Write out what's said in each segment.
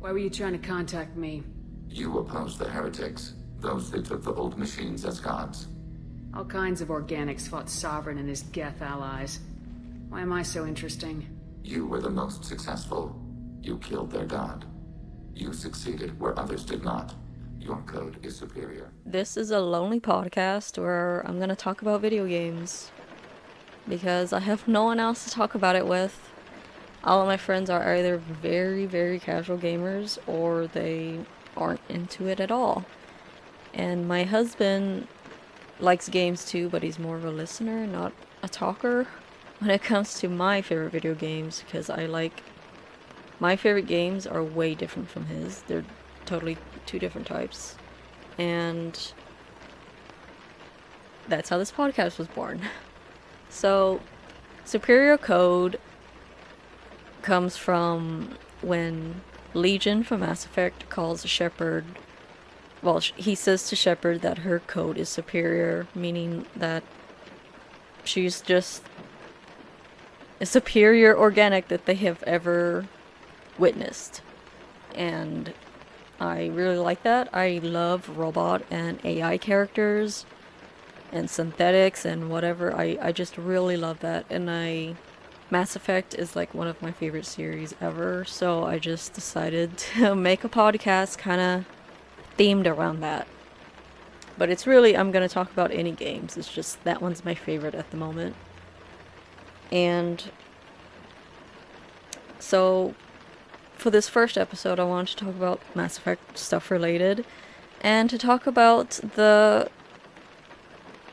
Why were you trying to contact me? You oppose the heretics, those that took the old machines as gods. All kinds of organics fought Sovereign and his Geth allies. Why am I so interesting? You were the most successful. You killed their god. You succeeded where others did not. Your code is superior. This is a lonely podcast where I'm gonna talk about video games. Because I have no one else to talk about it with. All of my friends are either very, very casual gamers or they aren't into it at all. And my husband likes games too, but he's more of a listener, not a talker. When it comes to my favorite video games, because my favorite games are way different from his. They're totally two different types. And that's how this podcast was born. So, Superior Code comes from when Legion from Mass Effect calls Shepard. Well, he says to Shepard that her code is superior, meaning that she's just a superior organic that they have ever witnessed. And I really like that. I love robot and AI characters and synthetics and whatever. I just really love that. And Mass Effect is like one of my favorite series ever, so I just decided to make a podcast kind of themed around that. But it's really, I'm going to talk about any games. It's just that one's my favorite at the moment. And so for this first episode, I wanted to talk about Mass Effect stuff related, and to talk about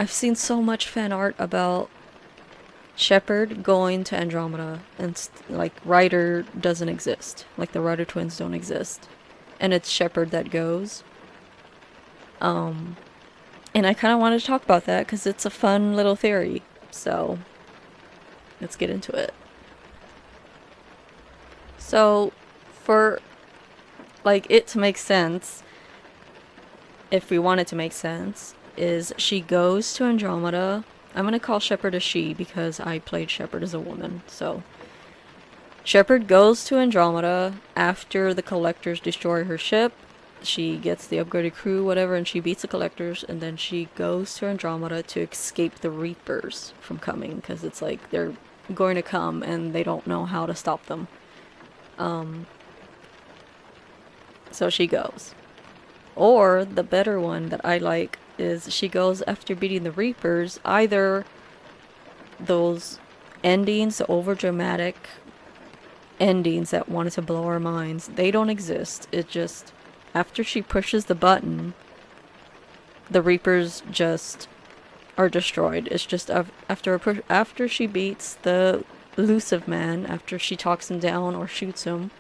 I've seen so much fan art about Shepard going to Andromeda, and like Ryder doesn't exist. Like the Ryder twins don't exist. And it's Shepard that goes. And I kind of wanted to talk about that because it's a fun little theory. So, let's get into it. So, for like it to make sense, if we want it to make sense, is she goes to Andromeda. I'm gonna call Shepard a she because I played Shepard as a woman. So Shepard goes to Andromeda after the Collectors destroy her ship. She gets the upgraded crew, whatever, and she beats the Collectors, and then she goes to Andromeda to escape the Reapers from coming, because it's like they're going to come and they don't know how to stop them. So she goes. Or the better one that I like is she goes after beating the Reapers. Either those endings, the overdramatic endings that wanted to blow our minds, they don't exist. It just, after she pushes the button, the Reapers just are destroyed. It's just after she beats the elusive man, after she talks him down or shoots him,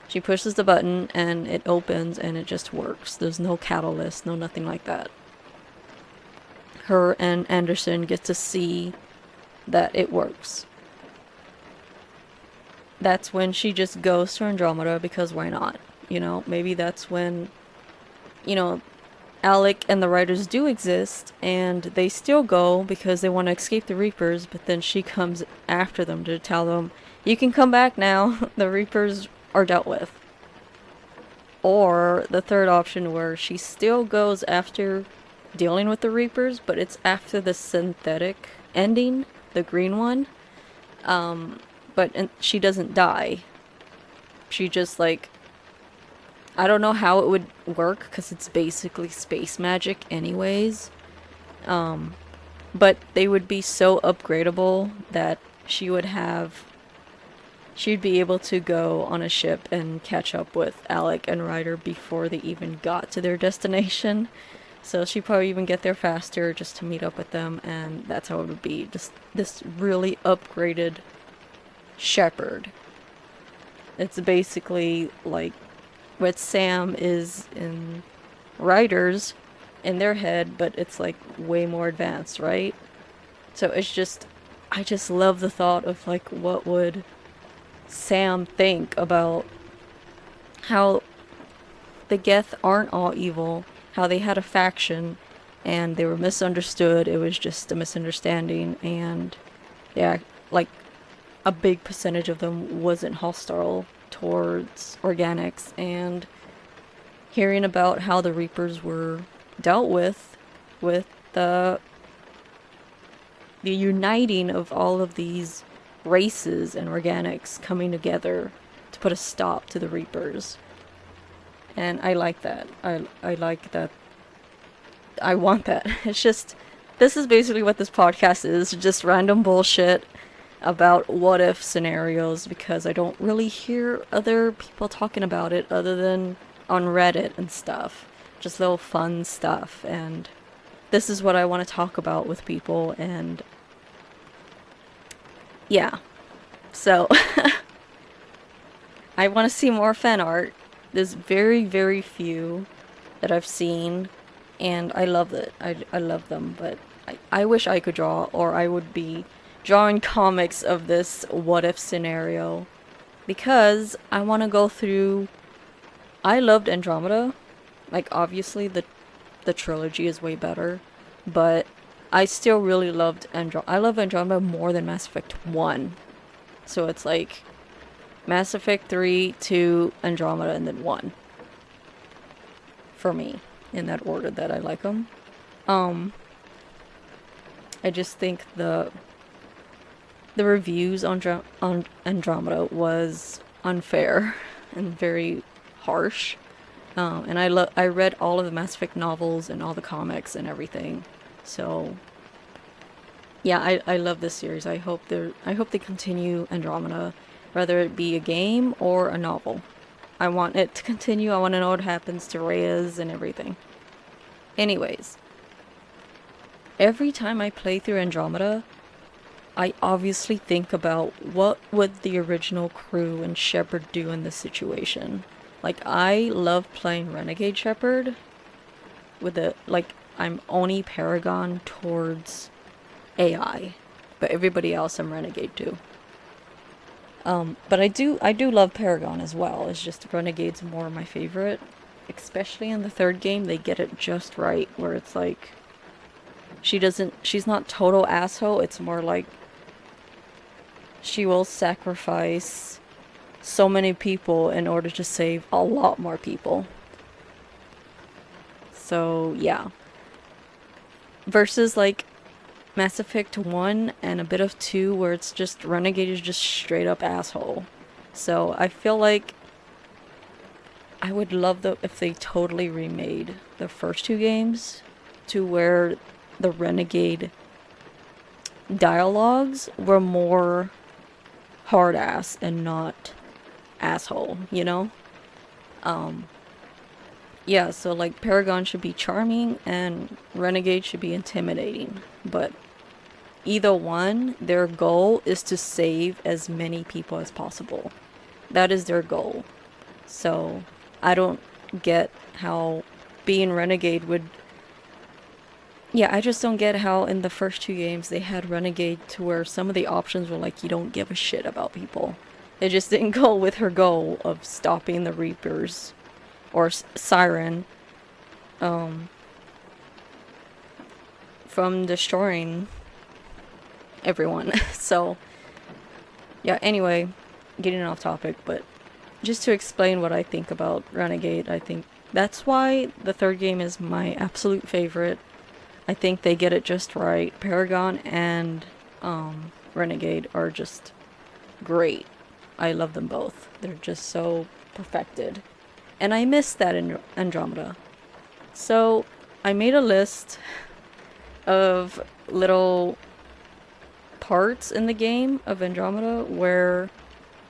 she pushes the button and it opens and it just works. There's no catalyst, no nothing like that. Her and Anderson get to see that it works. That's when she just goes to Andromeda, because why not? You know, maybe that's when, you know, Alec and the Riders do exist, and they still go because they want to escape the Reapers, but then she comes after them to tell them, you can come back now, the Reapers are dealt with. Or the third option where she still goes after dealing with the Reapers, but it's after the synthetic ending, the green one. But she doesn't die. She just like, I don't know how it would work because it's basically space magic anyways. But they would be so upgradable that she'd be able to go on a ship and catch up with Alec and Ryder before they even got to their destination. So she'd probably even get there faster just to meet up with them, and that's how it would be. Just this really upgraded Shepard. It's basically like what Sam is in Ryder's in their head, but it's like way more advanced, right? So it's just, I just love the thought of like, what would Sam think about how the Geth aren't all evil, how they had a faction and they were misunderstood. It was just a misunderstanding, and yeah, like a big percentage of them wasn't hostile towards organics and hearing about how the Reapers were dealt with the uniting of all of these races and organics coming together to put a stop to the Reapers. And I like that. I like that. I want that. It's just, this is basically what this podcast is, just random bullshit about what if scenarios, because I don't really hear other people talking about it other than on Reddit and stuff. Just little fun stuff, and this is what I want to talk about with people, and yeah. So, I want to see more fan art. There's very, very few that I've seen, and I love it. I love them, but I wish I could draw, or I would be drawing comics of this what if scenario, because I want to go through. I loved Andromeda. Like, obviously the trilogy is way better, but I still really loved I love Andromeda more than Mass Effect 1. So it's like Mass Effect 3, 2, Andromeda, and then 1. For me, in that order that I like them. I just think the reviews on Andromeda was unfair and very harsh. And I read all of the Mass Effect novels and all the comics and everything. So yeah, I love this series. I hope they continue Andromeda, whether it be a game or a novel. I want it to continue. I want to know what happens to Reyes and everything. Anyways, every time I play through Andromeda, I obviously think about what would the original crew and Shepard do in this situation. Like, I love playing Renegade Shepard with I'm only Paragon towards AI, but everybody else I'm Renegade too. But I do love Paragon as well. It's just Renegade's more my favorite, especially in the third game. They get it just right, where it's like she's not total asshole. It's more like she will sacrifice so many people in order to save a lot more people. So yeah, versus like Mass Effect 1 and a bit of 2, where it's just Renegade is just straight up asshole. So I feel like I would love if they totally remade the first 2 games to where the Renegade dialogues were more hard ass and not asshole, you know? Yeah, so like Paragon should be charming and Renegade should be intimidating, but either one, their goal is to save as many people as possible. That is their goal. So I don't get how being Renegade would... Yeah, I just don't get how in the first 2 games they had Renegade to where some of the options were like, you don't give a shit about people. It just didn't go with her goal of stopping the Reapers or Siren from destroying everyone. So yeah, anyway, getting off topic, but just to explain what I think about Renegade, I think that's why the third game is my absolute favorite. I think they get it just right. Paragon and Renegade are just great. I love them both. They're just so perfected. And I miss that in Andromeda. So I made a list of little parts in the game of Andromeda where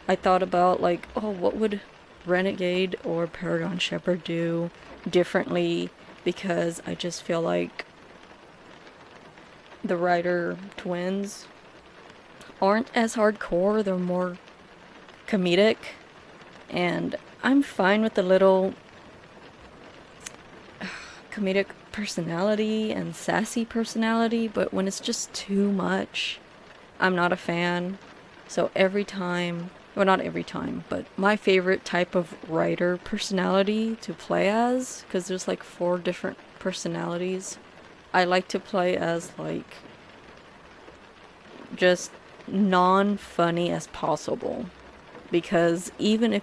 I thought about like, oh, what would Renegade or Paragon Shepard do differently? Because I just feel like the Ryder twins aren't as hardcore. They're more comedic, and I'm fine with the little comedic personality and sassy personality, but when it's just too much, I'm not a fan. So every time, well, not every time, but my favorite type of writer personality to play as, because there's like 4 different personalities, I like to play as like just non-funny as possible. because even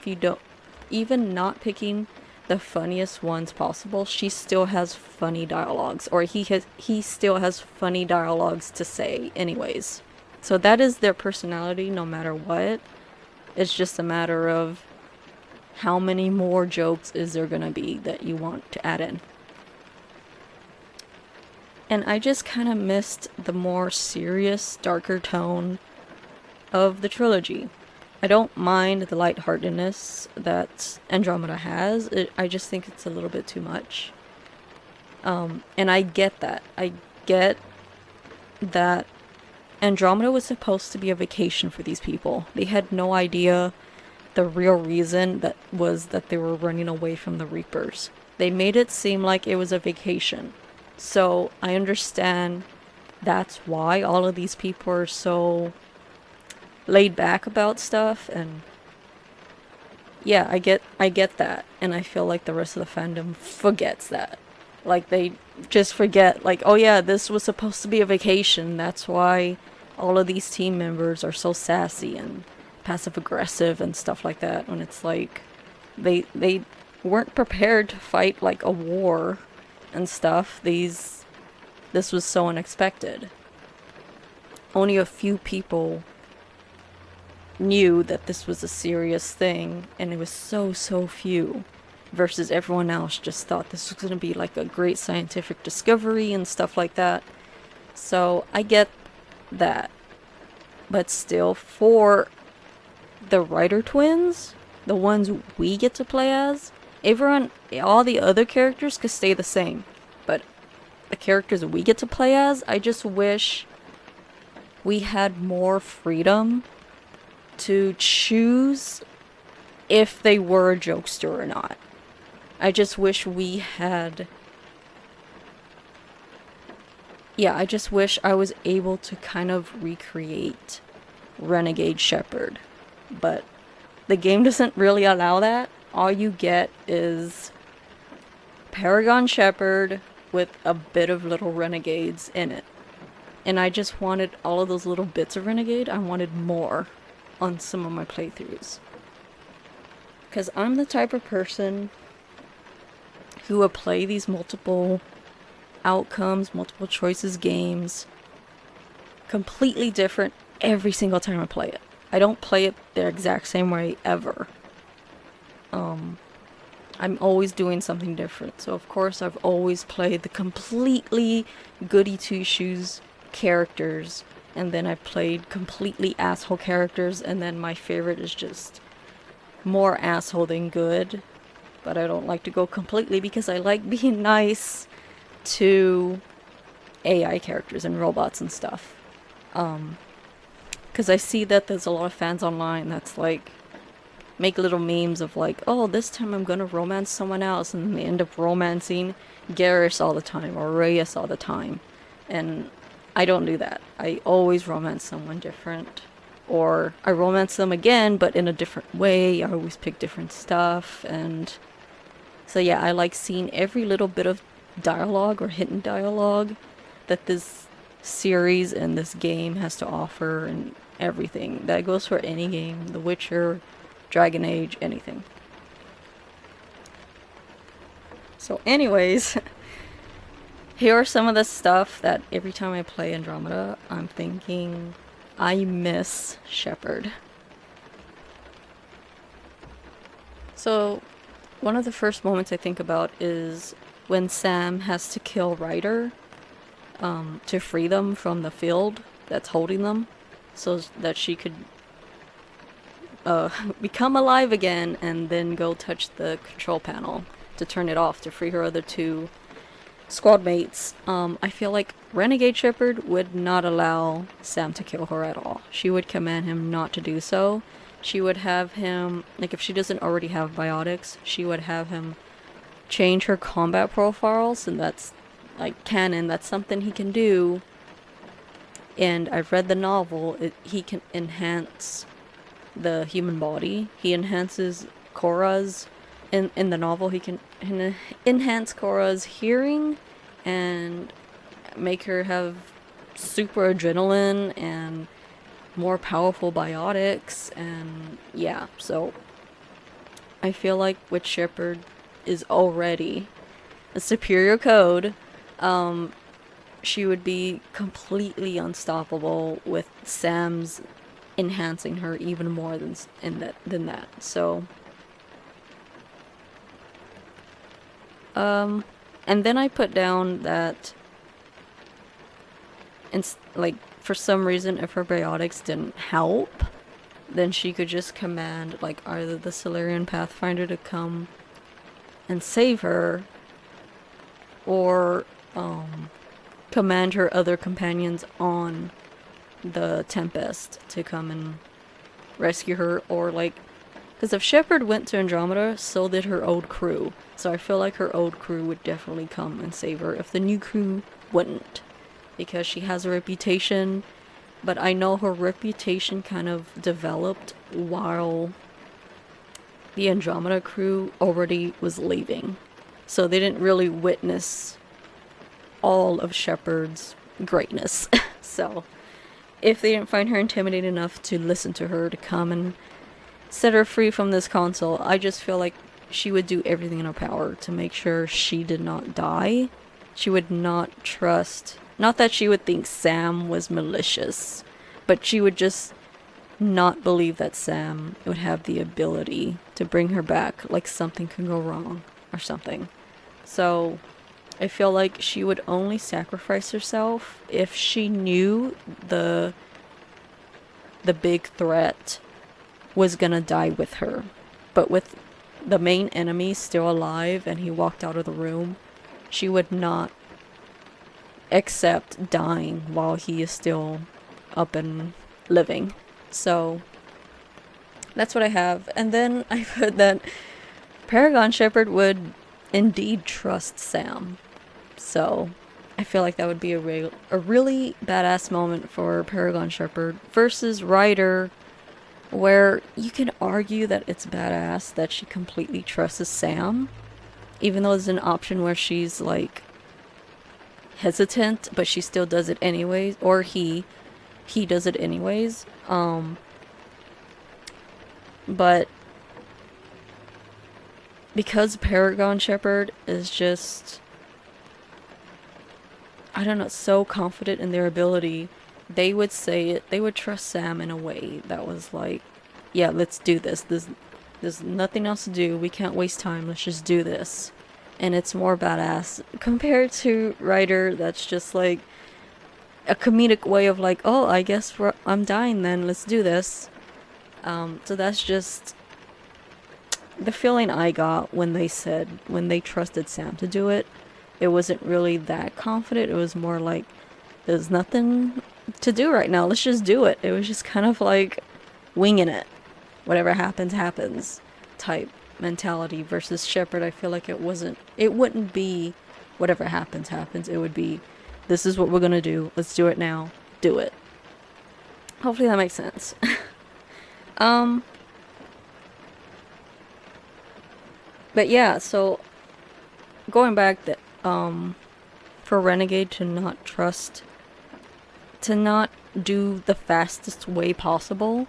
not picking the funniest ones possible, she still has funny dialogues, or he still has funny dialogues to say anyways. So that is their personality no matter what. It's just a matter of how many more jokes is there gonna be that you want to add in. And I just kind of missed the more serious, darker tone of the trilogy. I don't mind the lightheartedness that Andromeda has. I just think it's a little bit too much. And I get that. I get that Andromeda was supposed to be a vacation for these people. They had no idea the real reason that was that they were running away from the Reapers. They made it seem like it was a vacation. So I understand that's why all of these people are so laid back about stuff, and yeah, I get that, and I feel like the rest of the fandom forgets that. Like, they just forget, like, oh yeah, this was supposed to be a vacation, that's why all of these team members are so sassy and passive aggressive and stuff like that, when it's like they weren't prepared to fight like a war and stuff. This was so unexpected. Only a few people knew that this was a serious thing, and it was so few, versus everyone else just thought this was going to be like a great scientific discovery and stuff like that. So I get that, but still, for the writer twins, the ones we get to play as, everyone, all the other characters could stay the same, but the characters we get to play as, I just wish we had more freedom to choose if they were a jokester or not. I just wish we had... Yeah, I just wish I was able to kind of recreate Renegade Shepard. But the game doesn't really allow that. All you get is Paragon Shepard with a bit of little renegades in it. And I just wanted all of those little bits of Renegade. I wanted more on some of my playthroughs. Because I'm the type of person who will play these multiple outcomes, multiple choices games completely different every single time I play it. I don't play it the exact same way ever. I'm always doing something different. So of course I've always played the completely goody two-shoes characters, and then I've played completely asshole characters, and then my favorite is just more asshole than good. But I don't like to go completely because I like being nice to AI characters and robots and stuff. Because I see that there's a lot of fans online that's like, make little memes of like, oh, this time I'm gonna romance someone else, and they end up romancing Garrus all the time, or Reyes all the time. And I don't do that. I always romance someone different. Or I romance them again, but in a different way. I always pick different stuff, and so yeah, I like seeing every little bit of dialogue or hidden dialogue that this series and this game has to offer, and everything. That goes for any game. The Witcher, Dragon Age, anything. So anyways, here are some of the stuff that every time I play Andromeda, I'm thinking, I miss Shepard. So one of the first moments I think about is when Sam has to kill Ryder to free them from the field that's holding them, so that she could become alive again and then go touch the control panel to turn it off to free her other two squad mates. I feel like Renegade Shepard would not allow Sam to kill her at all. She would command him not to do so. She would have him, like if she doesn't already have biotics, she would have him change her combat profiles, and that's like canon, that's something he can do. And I've read the novel, he can enhance the human body. He enhances Korra's, in the novel he can enhance Korra's hearing and make her have super adrenaline and more powerful biotics, and yeah, so I feel like with Shepard is already a superior code, she would be completely unstoppable with Sam's enhancing her even more than that. So and then I put down that like for some reason if her biotics didn't help, then she could just command like either the Solarian Pathfinder to come and save her, or command her other companions on the Tempest to come and rescue her, or like, because if Shepard went to Andromeda, so did her old crew. So I feel like her old crew would definitely come and save her if the new crew wouldn't, because she has a reputation, but I know her reputation kind of developed while the Andromeda crew already was leaving. So they didn't really witness all of Shepard's greatness. So if they didn't find her intimidating enough to listen to her, to come and set her free from this console, I just feel like she would do everything in her power to make sure she did not die. She would not trust, not that she would think Sam was malicious, but she would just not believe that Sam would have the ability to bring her back, like something could go wrong or something. So I feel like she would only sacrifice herself if she knew the big threat was gonna die with her. But with the main enemy still alive and he walked out of the room, she would not accept dying while he is still up and living. So that's what I have. And then I put that Paragon Shepard would indeed trust Sam. So I feel like that would be a really badass moment for Paragon Shepard versus Ryder, where you can argue that it's badass that she completely trusts Sam, even though there's an option where she's like hesitant, but she still does it anyways, or he does it anyways. But because Paragon Shepard is just, I don't know, so confident in their ability, they would say it, they would trust Sam in a way that was like, yeah, let's do this. There's nothing else to do. We can't waste time. Let's just do this. And it's more badass compared to Ryder, that's just like a comedic way of like, oh, I guess I'm dying then, let's do this. So that's just the feeling I got when they trusted Sam to do it. It wasn't really that confident. It was more like, there's nothing to do right now, let's just do it. It was just kind of like winging it. Whatever happens, happens type mentality. Versus Shepard, I feel like it wouldn't be whatever happens, happens. It would be, this is what we're gonna do. Let's do it now. Do it. Hopefully that makes sense. But yeah, so going back that for Renegade to not do the fastest way possible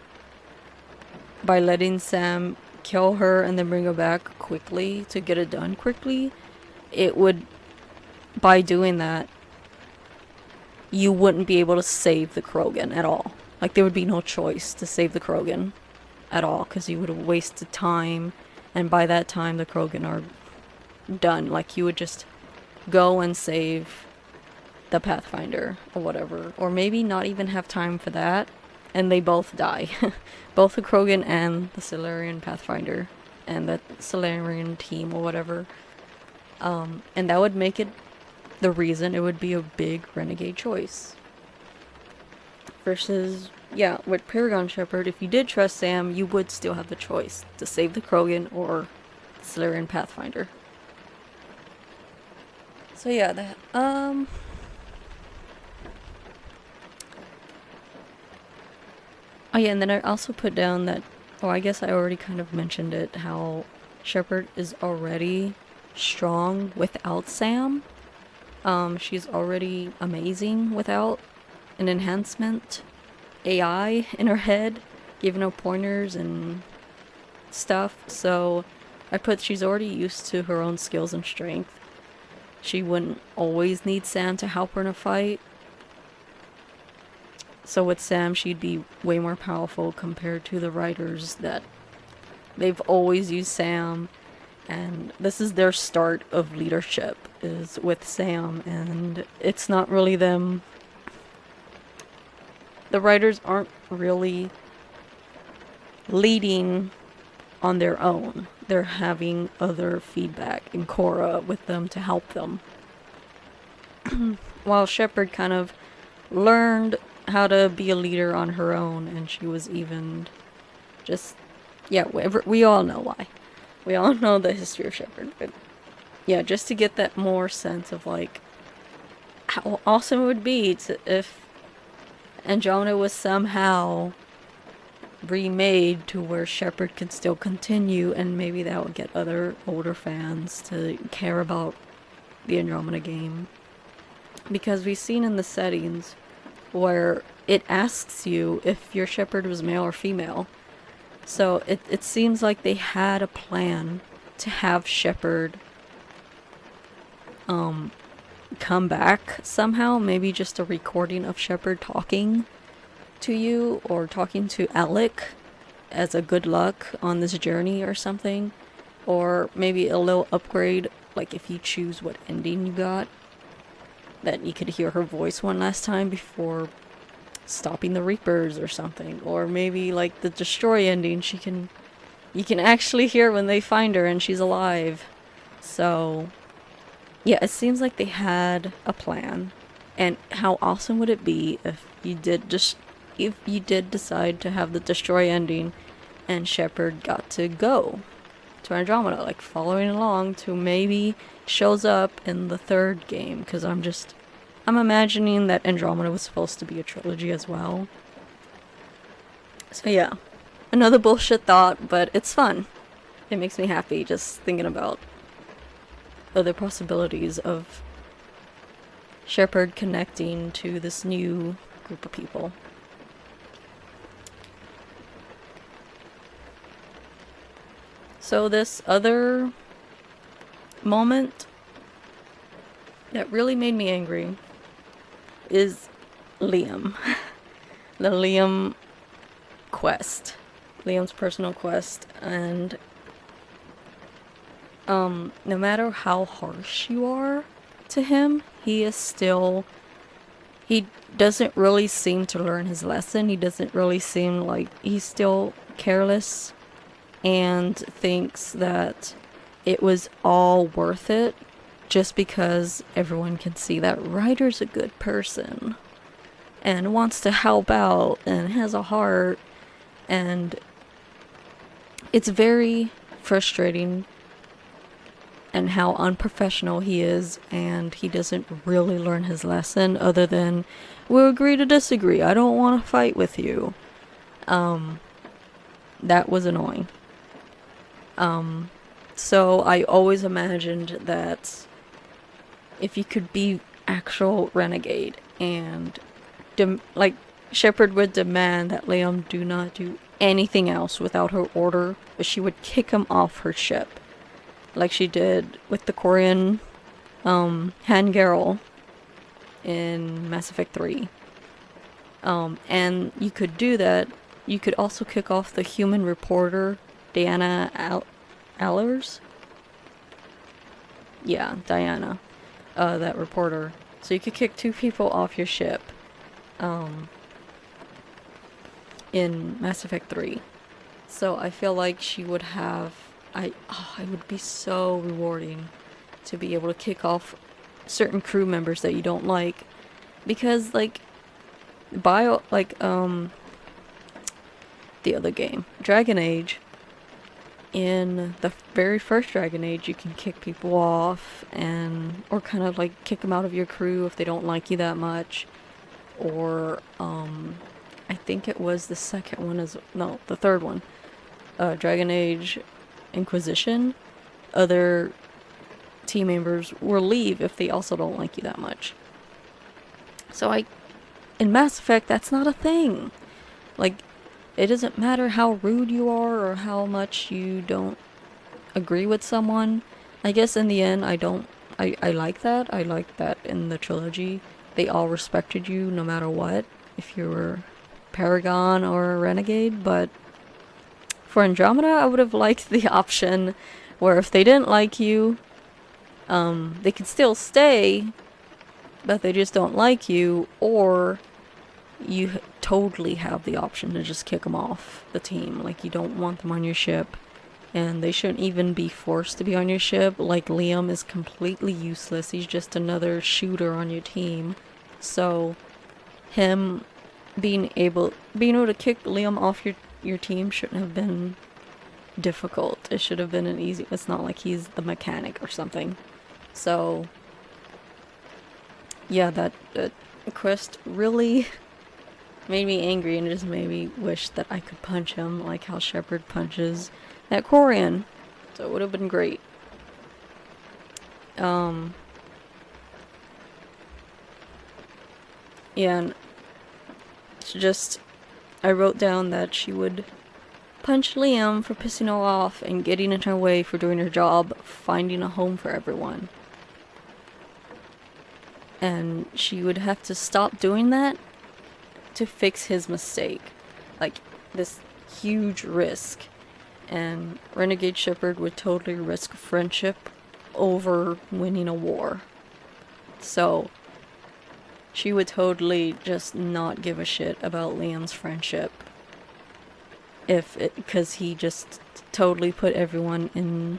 by letting Sam kill her and then bring her back quickly to get it done quickly, it would, by doing that, you wouldn't be able to save the Krogan at all. Like, there would be no choice to save the Krogan at all, because you would have wasted time, and by that time the Krogan are done. Like, you would just go and save the Pathfinder or whatever, or maybe not even have time for that, and they both die. Both the Krogan and the Solarian Pathfinder and the Solarian team or whatever. And that would make it the reason it would be a big Renegade choice. Versus, yeah, with Paragon Shepard, if you did trust Sam, you would still have the choice to save the Krogan or the Solarian Pathfinder. So yeah, that, oh yeah, and then I also put down that, oh, I guess I already kind of mentioned it, how Shepard is already strong without Sam. She's already amazing without an enhancement. AI in her head, giving her pointers and stuff. So I put she's already used to her own skills and strength. She wouldn't always need Sam to help her in a fight. So with Sam, she'd be way more powerful compared to the writers that they've always used Sam. And this is their start of leadership, is with Sam, and it's not really them. The writers aren't really leading on their own. They're having other feedback and Cora with them to help them. While Shepard kind of learned how to be a leader on her own, and she was even just, yeah, we all know why. We all know the history of Shepard, but yeah, just to get that more sense of like how awesome it would be if Andromeda was somehow remade to where Shepard could still continue, and maybe that would get other older fans to care about the Andromeda game. Because we've seen in the settings where it asks you if your Shepard was male or female. So it seems like they had a plan to have Shepard come back somehow. Maybe just a recording of Shepard talking to you, or talking to Alec as a good luck on this journey or something. Or maybe a little upgrade, like if you choose what ending you got, that you could hear her voice one last time before stopping the Reapers or something. Or maybe like the destroy ending, you can actually hear when they find her and she's alive. So yeah, it seems like they had a plan. And how awesome would it be if you did decide to have the destroy ending and Shepard got to go to Andromeda, like following along to maybe shows up in the third game, because I'm imagining that Andromeda was supposed to be a trilogy as well. So yeah, another bullshit thought, but it's fun. It makes me happy just thinking about other possibilities of Shepard connecting to this new group of people. So this other moment that really made me angry is Liam. The Liam quest. Liam's personal quest. And no matter how harsh you are to him, he doesn't really seem to learn his lesson. He doesn't really seem like he's still careless and thinks that it was all worth it just because everyone can see that Ryder's a good person and wants to help out and has a heart. And it's very frustrating and how unprofessional he is, and he doesn't really learn his lesson other than, we'll agree to disagree, I don't want to fight with you. That was annoying. So I always imagined that if you could be actual renegade and like Shepard would demand that Liam do not do anything else without her order, but she would kick him off her ship, like she did with the Korean Han Garel in Mass Effect 3. And you could do that. You could also kick off the human reporter, Diana Allers? Yeah, Diana. That reporter. So you could kick 2 people off your ship. In Mass Effect 3. So I feel like she would have... it would be so rewarding to be able to kick off certain crew members that you don't like. Because, like... the other game, Dragon Age, in the very first Dragon Age, you can kick people off or kind of like kick them out of your crew if they don't like you that much. Or I think it was the second one the third one, Dragon Age Inquisition. Other team members will leave if they also don't like you that much. So in Mass Effect, that's not a thing. Like, it doesn't matter how rude you are or how much you don't agree with someone. I guess in the end, I like that. I like that in the trilogy. They all respected you no matter what, if you were Paragon or a Renegade, but for Andromeda, I would have liked the option where if they didn't like you, they could still stay, but they just don't like you, or you totally have the option to just kick them off the team. Like, you don't want them on your ship, and they shouldn't even be forced to be on your ship. Like, Liam is completely useless. He's just another shooter on your team. So, him being able to kick Liam off your team shouldn't have been difficult. It should have been an easy. It's not like he's the mechanic or something. So, yeah, that quest really made me angry, and it just made me wish that I could punch him like how Shepard punches that Quarian. So it would have been great. Yeah, and it's just, I wrote down that she would punch Liam for pissing her off and getting in her way for doing her job, finding a home for everyone. And she would have to stop doing that to fix his mistake. Like, this huge risk. And Renegade Shepard would totally risk friendship over winning a war. So, she would totally just not give a shit about Liam's friendship. Because he just totally put everyone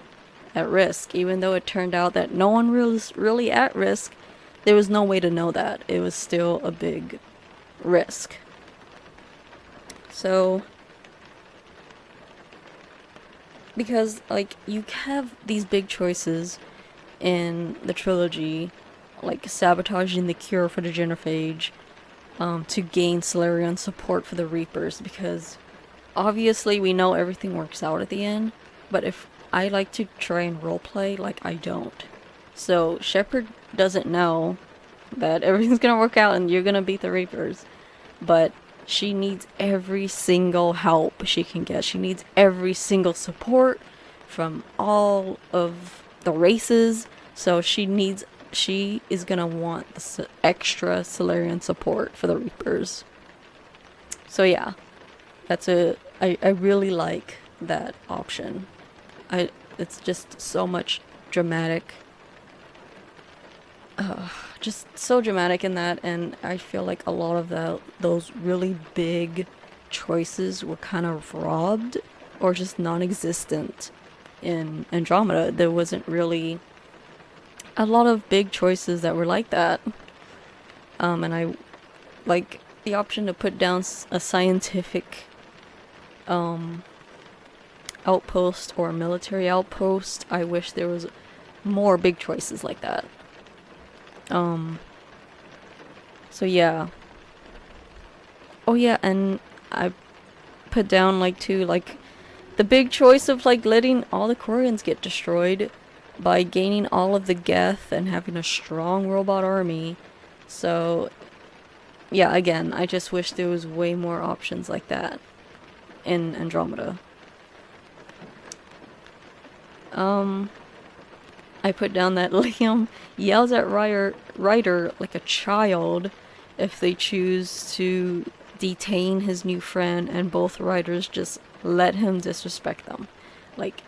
at risk. Even though it turned out that no one was really at risk, there was no way to know that. It was still a big risk. So, because, like, you have these big choices in the trilogy, like sabotaging the cure for the genophage, to gain Solarian support for the Reapers, because obviously we know everything works out at the end, but if I like to try and roleplay, like, I don't. So, Shepard doesn't know that everything's gonna work out and you're gonna beat the Reapers, but she needs every single help she can get. She needs every single support from all of the races, so she is gonna want the extra Solarian support for the Reapers. So yeah, I really like that option. It's just so much dramatic. Just so dramatic in that, and I feel like a lot of those really big choices were kind of robbed or just non-existent in Andromeda. There wasn't really a lot of big choices that were like that. And I like the option to put down a scientific outpost or a military outpost. I wish there was more big choices like that. So yeah. Oh yeah, and I put down, like, too, like, the big choice of, like, letting all the Quarians get destroyed by gaining all of the Geth and having a strong robot army. So, yeah, again, I just wish there was way more options like that in Andromeda. I put down that Liam yells at Ryder like a child if they choose to detain his new friend, and both Ryders just let him disrespect them. Like,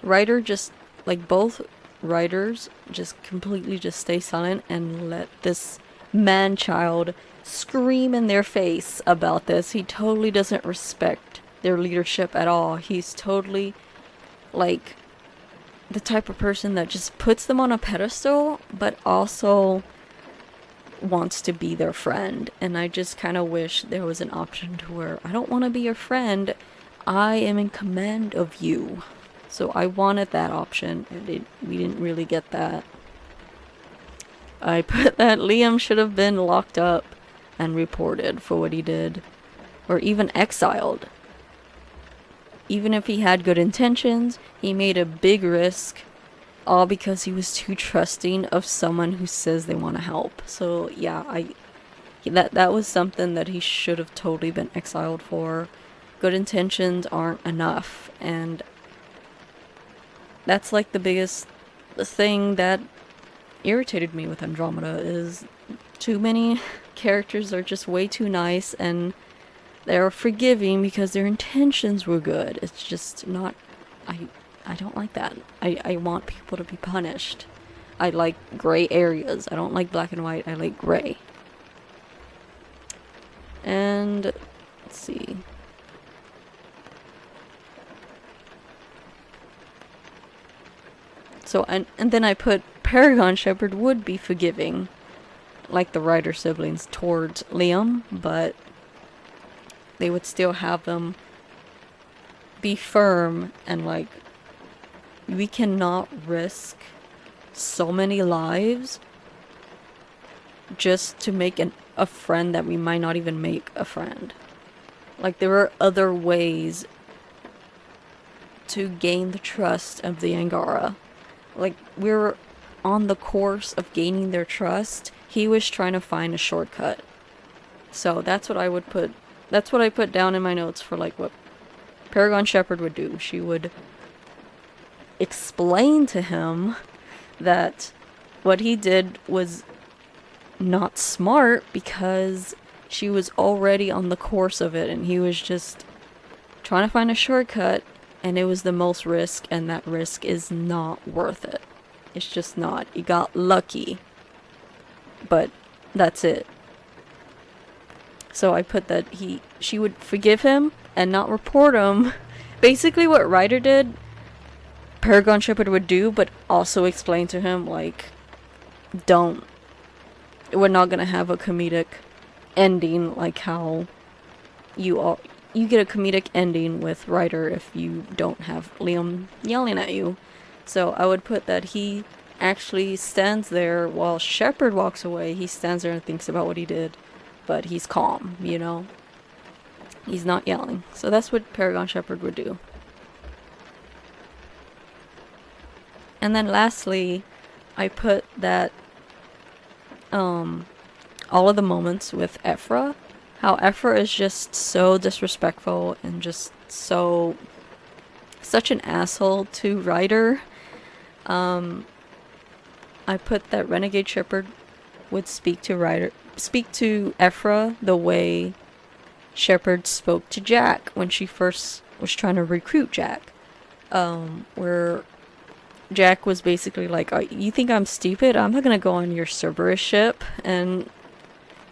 both Ryders just completely just stay silent and let this man-child scream in their face about this. He totally doesn't respect their leadership at all. He's totally, like, the type of person that just puts them on a pedestal, but also wants to be their friend. And I just kind of wish there was an option to where I don't want to be your friend, I am in command of you. So I wanted that option, and we didn't really get that. I put that Liam should have been locked up and reported for what he did, or even exiled. Even if he had good intentions, he made a big risk, all because he was too trusting of someone who says they want to help. So yeah, That was something that he should have totally been exiled for. Good intentions aren't enough, and that's like the biggest thing that irritated me with Andromeda, is too many characters are just way too nice, and they're forgiving because their intentions were good. It's just not... I don't like that. I want people to be punished. I like gray areas. I don't like black and white. I like gray. And let's see. So, and then I put Paragon Shepard would be forgiving, like the Ryder siblings, towards Liam, but they would still have them be firm and like, we cannot risk so many lives just to make a friend that we might not even make a friend. Like, there are other ways to gain the trust of the Angara. Like, we're on the course of gaining their trust. He was trying to find a shortcut. So that's what I would put. That's what I put down in my notes for like what Paragon Shepard would do. She would explain to him that what he did was not smart because she was already on the course of it, and he was just trying to find a shortcut, and it was the most risk, and that risk is not worth it. It's just not. He got lucky, but that's it. So I put that she would forgive him and not report him. Basically what Ryder did, Paragon Shepard would do, but also explain to him, like, we're not gonna have a comedic ending like how you get a comedic ending with Ryder if you don't have Liam yelling at you. So I would put that he actually stands there while Shepard walks away. He stands there and thinks about what he did, but he's calm, you know? He's not yelling. So that's what Paragon Shepard would do. And then lastly, I put that all of the moments with Ephra, how Ephra is just so disrespectful and just such an asshole to Ryder. I put that Renegade Shepard would speak to Ephra the way Shepard spoke to Jack when she first was trying to recruit Jack. Where Jack was basically like, you think I'm stupid? I'm not gonna go on your Cerberus ship. And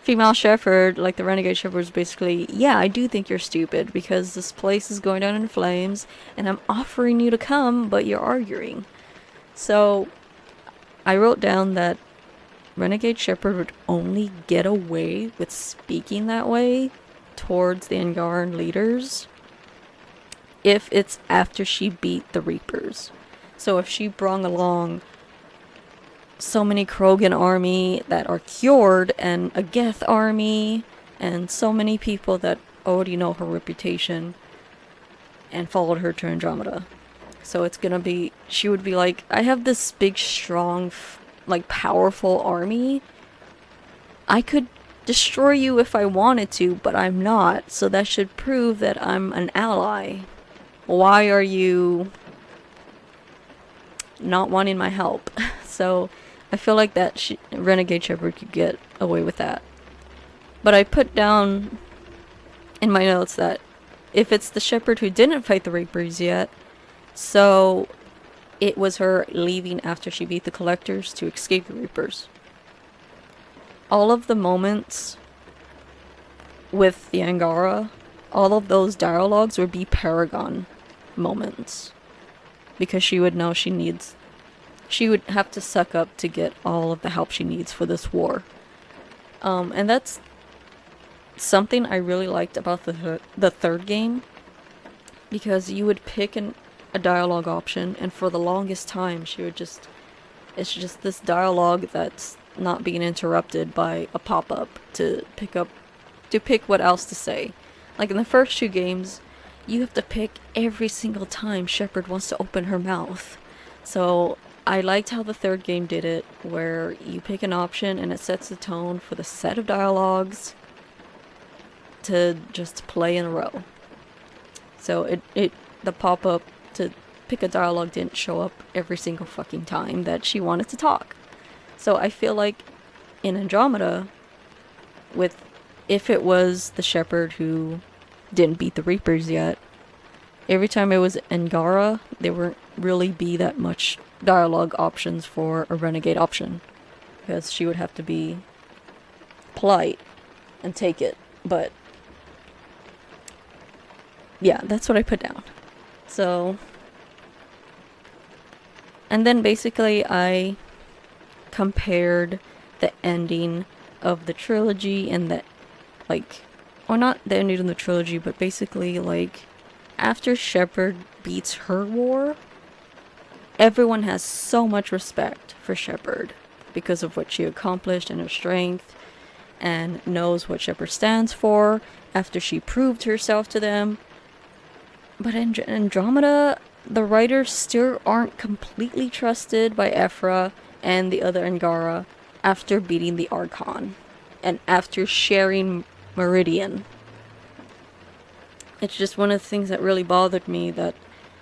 female Shepard, like the Renegade Shepard, was basically, yeah, I do think you're stupid because this place is going down in flames and I'm offering you to come, but you're arguing. So I wrote down that Renegade Shepard would only get away with speaking that way towards the Angaran leaders if it's after she beat the Reapers. So if she brung along so many Krogan army that are cured and a Geth army and so many people that already know her reputation and followed her to Andromeda. So it's gonna be, she would be like, I have this big, strong, like powerful army. I could destroy you if I wanted to, but I'm not. So that should prove that I'm an ally. Why are you not wanting my help? So I feel like that Renegade Shepard could get away with that. But I put down in my notes that if it's the Shepard who didn't fight the Reapers yet, so it was her leaving after she beat the Collectors to escape the Reapers. All of the moments with the Angara, all of those dialogues would be Paragon moments. Because she would know she would have to suck up to get all of the help she needs for this war. And that's something I really liked about the third game. Because you would pick a dialogue option, and for the longest time it's just this dialogue that's not being interrupted by a pop-up to pick what else to say. Like in the first two games, you have to pick every single time Shepard wants to open her mouth. So I liked how the third game did it, where you pick an option and it sets the tone for the set of dialogues to just play in a row. So the pop-up to pick a dialogue didn't show up every single fucking time that she wanted to talk. So I feel like in Andromeda, if it was the Shepard who didn't beat the Reapers yet, every time it was Angara, there weren't really be that much dialogue options for a renegade option, because she would have to be polite and take it. But yeah, that's what I put down. So, and then basically I compared the ending of the trilogy and the, like, or not the ending of the trilogy, but basically, like, after Shepard beats her war, everyone has so much respect for Shepard because of what she accomplished and her strength, and knows what Shepard stands for after she proved herself to them. But in Andromeda, the writers still aren't completely trusted by Ephra and the other Angara after beating the Archon and after sharing Meridian. It's just one of the things that really bothered me, that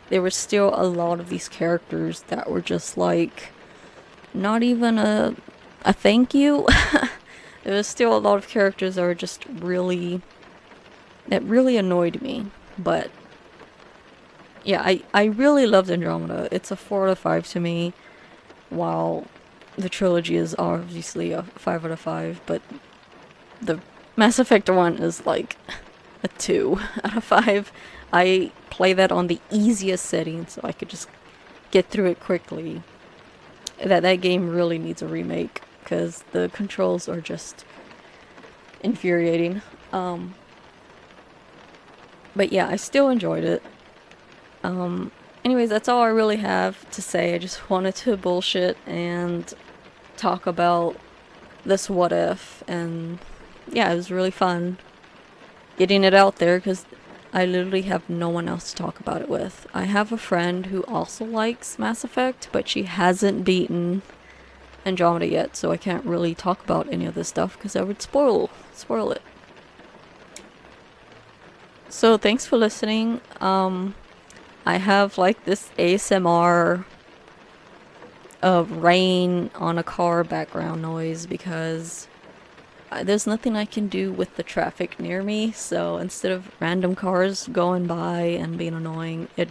there were still a lot of these characters that were just like, not even a thank you. There was still a lot of characters that were just really annoyed me. But yeah, I really loved Andromeda. It's a 4 out of 5 to me, while the trilogy is obviously a 5 out of 5, but the Mass Effect 1 is like a 2 out of 5. I play that on the easiest setting so I could just get through it quickly. That game really needs a remake, because the controls are just infuriating. But yeah, I still enjoyed it. Anyways, that's all I really have to say. I just wanted to bullshit and talk about this what if, and yeah, it was really fun getting it out there, because I literally have no one else to talk about it with. I have a friend who also likes Mass Effect, but she hasn't beaten Andromeda yet, so I can't really talk about any of this stuff because I would spoil it. So thanks for listening. I have like this ASMR of rain on a car background noise because there's nothing I can do with the traffic near me, so instead of random cars going by and being annoying, it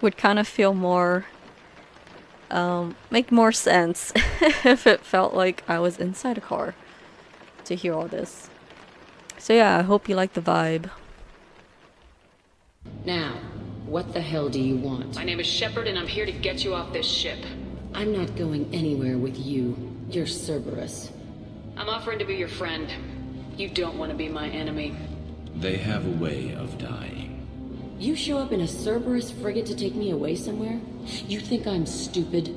would kind of feel more, make more sense if it felt like I was inside a car to hear all this. So yeah, I hope you like the vibe. Now, what the hell do you want? My name is Shepard, and I'm here to get you off this ship. I'm not going anywhere with you. You're Cerberus. I'm offering to be your friend. You don't want to be my enemy. They have a way of dying. You show up in a Cerberus frigate to take me away somewhere? You think I'm stupid?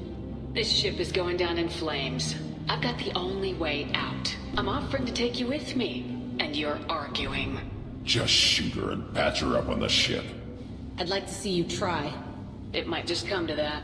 This ship is going down in flames. I've got the only way out. I'm offering to take you with me, and you're arguing. Just shoot her and patch her up on the ship. I'd like to see you try. It might just come to that.